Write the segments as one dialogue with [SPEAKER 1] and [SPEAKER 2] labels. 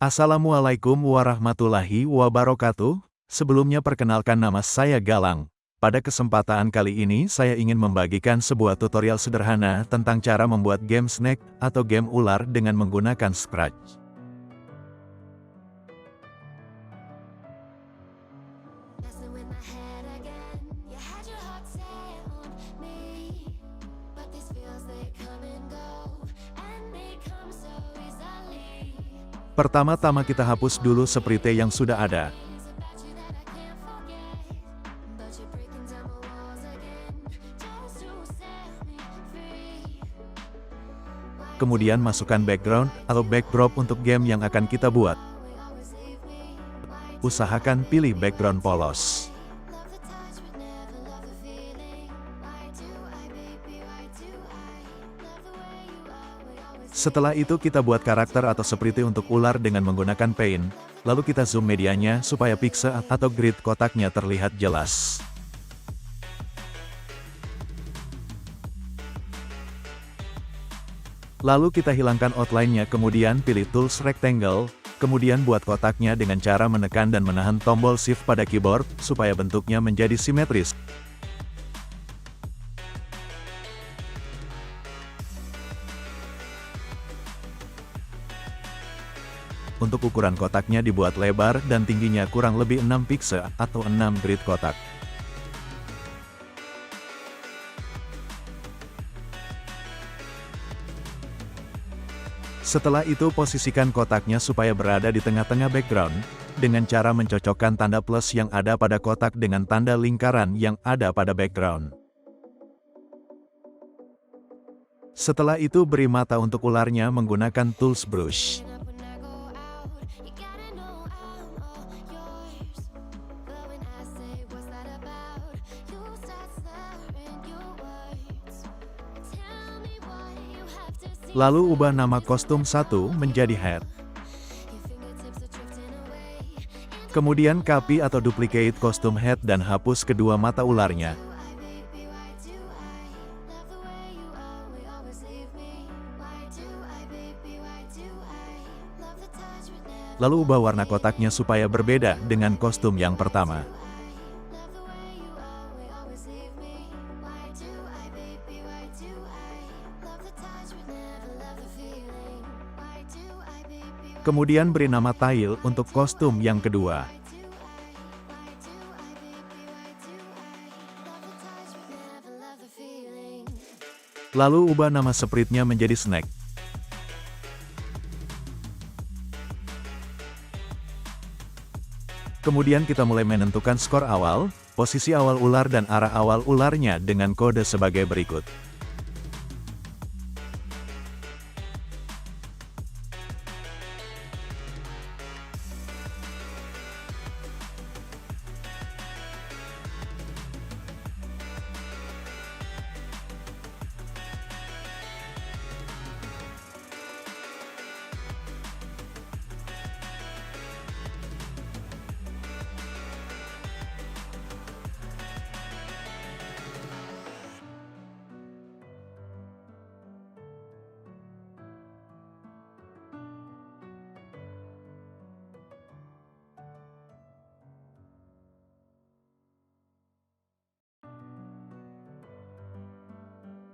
[SPEAKER 1] Assalamualaikum warahmatullahi wabarakatuh. Sebelumnya perkenalkan nama saya Galang. Pada kesempatan kali ini saya ingin membagikan sebuah tutorial sederhana tentang cara membuat game Snake atau game ular dengan menggunakan Scratch. Pertama-tama kita hapus dulu sprite yang sudah ada. Kemudian masukkan background atau backdrop untuk game yang akan kita buat. Usahakan pilih background polos. Setelah itu kita buat karakter atau sprite untuk ular dengan menggunakan Paint, lalu kita zoom medianya supaya pixel atau grid kotaknya terlihat jelas. Lalu kita hilangkan outline-nya, kemudian pilih tools rectangle, kemudian buat kotaknya dengan cara menekan dan menahan tombol shift pada keyboard, supaya bentuknya menjadi simetris. Untuk ukuran kotaknya dibuat lebar dan tingginya kurang lebih 6 pixel atau 6 grid kotak. Setelah itu posisikan kotaknya supaya berada di tengah-tengah background, dengan cara mencocokkan tanda plus yang ada pada kotak dengan tanda lingkaran yang ada pada background. Setelah itu beri mata untuk ularnya menggunakan tools brush. Lalu ubah nama kostum 1 menjadi head. Kemudian copy atau duplicate kostum head dan hapus kedua mata ularnya. Lalu ubah warna kotaknya supaya berbeda dengan kostum yang pertama. Kemudian beri nama Tail untuk kostum yang kedua. Lalu ubah nama sprite-nya menjadi Snake. Kemudian kita mulai menentukan skor awal, posisi awal ular dan arah awal ularnya dengan kode sebagai berikut.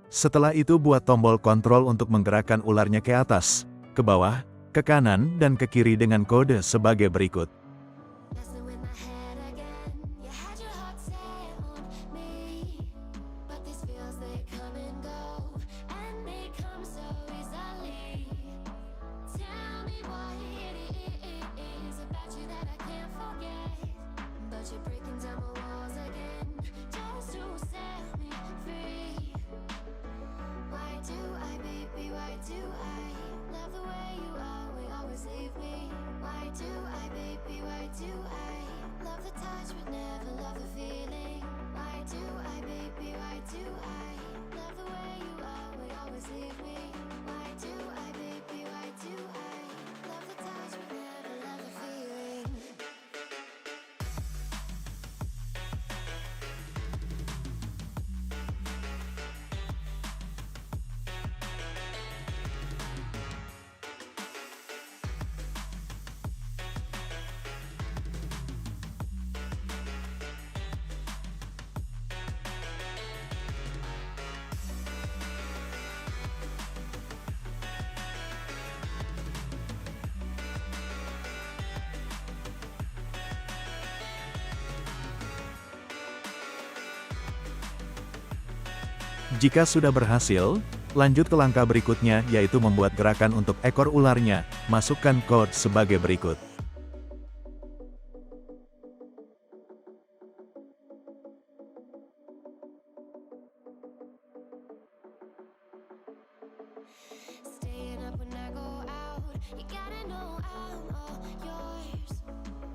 [SPEAKER 1] Setelah itu buat tombol kontrol untuk menggerakkan ularnya ke atas, ke bawah, ke kanan, dan ke kiri dengan kode sebagai berikut. Jika sudah berhasil, lanjut ke langkah berikutnya yaitu membuat gerakan untuk ekor ularnya. Masukkan kode sebagai berikut.
[SPEAKER 2] Staying up when I go out, you gotta know I'm all yours.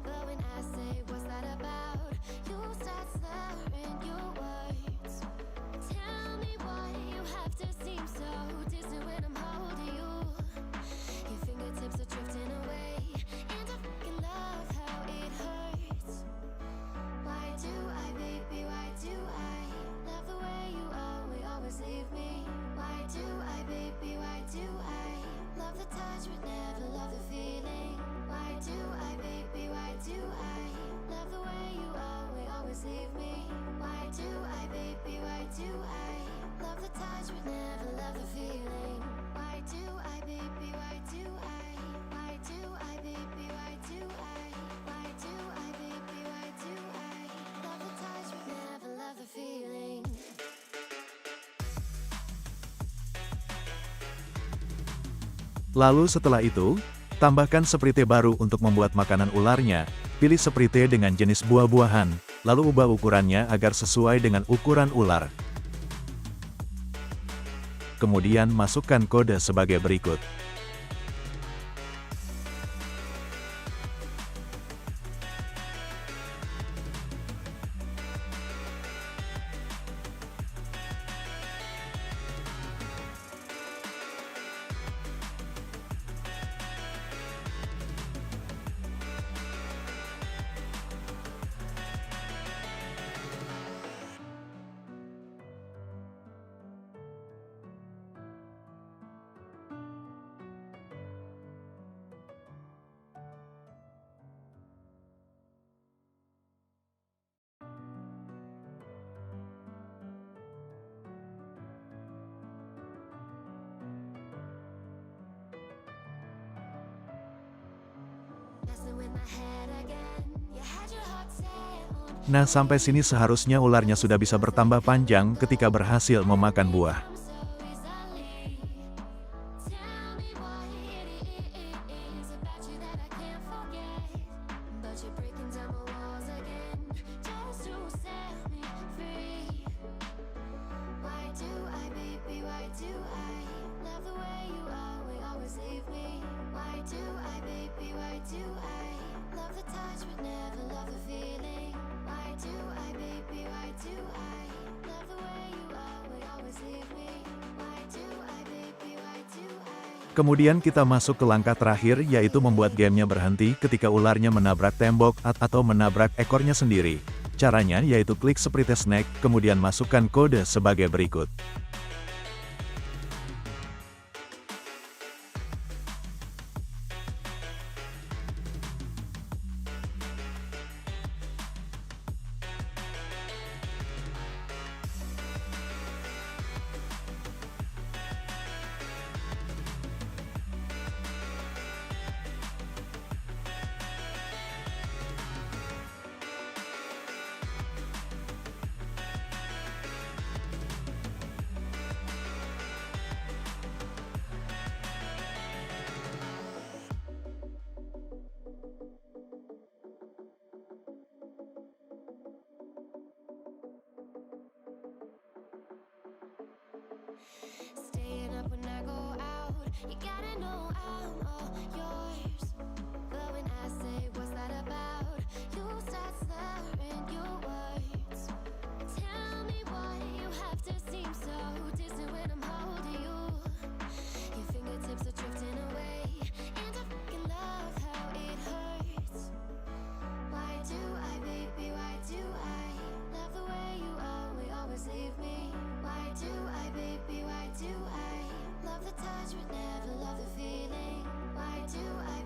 [SPEAKER 2] But when I say what's that about, you start slurring your words. Tell me why you have to seem so distant when I'm holding you. Your fingertips are drifting away, and I fucking love how it hurts. Why do I, baby, why do I love the way you always leave me? Why do I, baby, why do I love the touch but never love the feeling? Why do I, baby, why do I love the way you always leave me? Why do I, baby, why do I love the touch but never love the feeling? Why do I, baby, why do I? Why do I, baby, why do I? Why do I, baby, why do I love the touch but never love the feeling?
[SPEAKER 1] Lalu setelah itu, tambahkan sprite baru untuk membuat makanan ularnya. Pilih sprite dengan jenis buah-buahan, lalu ubah ukurannya agar sesuai dengan ukuran ular. Kemudian masukkan kode sebagai berikut.
[SPEAKER 2] Messing with my head again. You had your heart set on
[SPEAKER 1] Nah, sampai sini seharusnya ularnya sudah bisa bertambah panjang ketika berhasil memakan buah.
[SPEAKER 2] so easily. Tell me what it is about you that I can't forget. But you're breaking down my walls again, just to set me free. Why do I, baby, why do I love the way you always leave me? Why do I, baby, why do I love the touch but never love the feeling? Why do I, baby, why do I love the way you always leave me? Why do I, baby, why do I?
[SPEAKER 1] Kemudian kita masuk ke langkah terakhir yaitu membuat gamenya berhenti ketika ularnya menabrak tembok atau menabrak ekornya sendiri. Caranya yaitu klik sprite snack, kemudian masukkan kode sebagai berikut.
[SPEAKER 2] Staying up when I go out, you gotta know I'm all yours. But when I say what's that about, you start slurring your words. Tell me why you have to seem so distant when I'm holding you. Your fingertips are drifting away, and I fucking love how it hurts. Why do I, baby, why do I love the way you always leave me? Why do I, baby, why do I love the touch but never love the feeling? Why do I,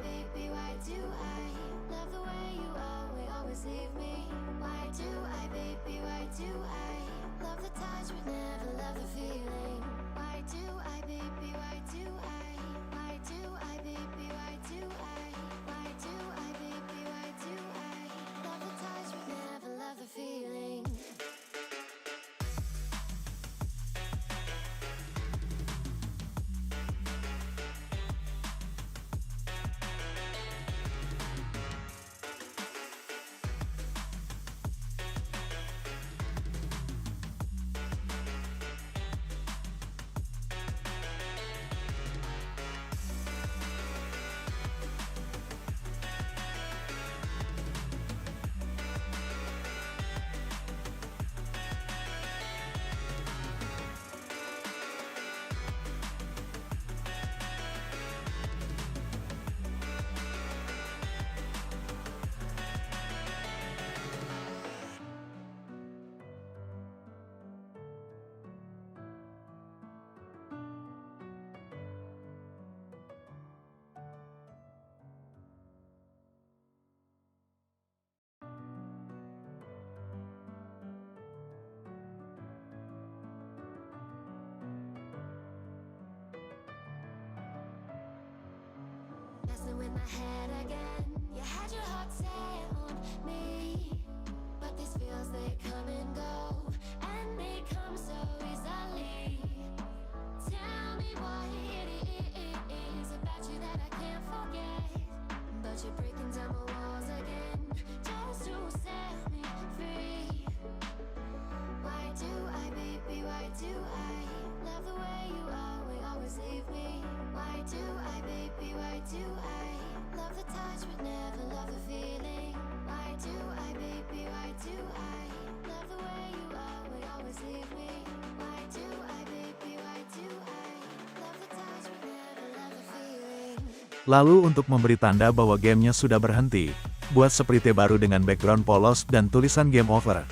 [SPEAKER 2] head again. You had your heart set on me, but these feels they come and go, and they come so easily. Tell me what it is about you that I can't forget, but you're breaking down my walls again just to set me free. Why do I, baby, why do I love the way you always leave me? Why do I, baby, why do I love the touch but never love the feeling? Why do I, baby, why do I love the way you always leave me? Why do I, baby, why do I love the touch but never love the feeling?
[SPEAKER 1] Lalu untuk memberi tanda bahwa gamenya sudah berhenti, buat sprite baru dengan background polos dan tulisan game over.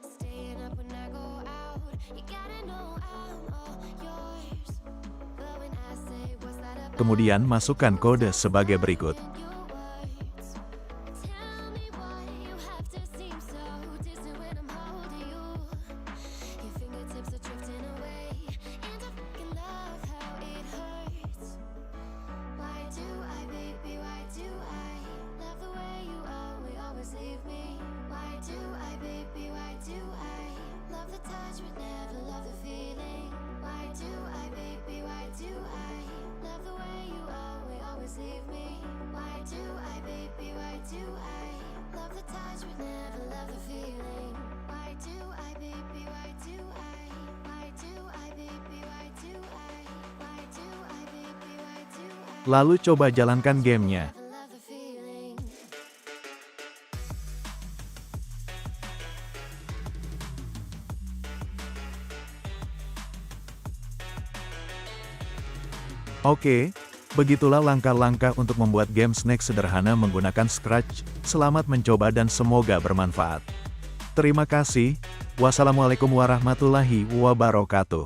[SPEAKER 2] Staying up when I go out, you gotta know I'm all yours. But when I say what's that about
[SPEAKER 1] Kemudian masukkan kode sebagai berikut.
[SPEAKER 2] your words? Tell me why you have to seem so distant when I'm holding you. Your fingertips are drifting away, and I fucking love how it hurts. Why do I, baby, why do I love the way you always leave me? Why do I, baby, why do I love the touch but never love the feeling? Why do I, baby, why do I love the way you always leave me? Why do I, baby, why do I love the touch but never love the feeling? Why do I, baby, why do I? Why do I, baby, why do I? Why do I, baby, why do I?
[SPEAKER 1] Lalu coba jalankan gamenya.
[SPEAKER 2] Never love the feeling.
[SPEAKER 1] Oke, begitulah langkah-langkah untuk membuat game Snake sederhana menggunakan Scratch. Selamat mencoba dan semoga bermanfaat. Terima kasih. Wassalamualaikum warahmatullahi wabarakatuh.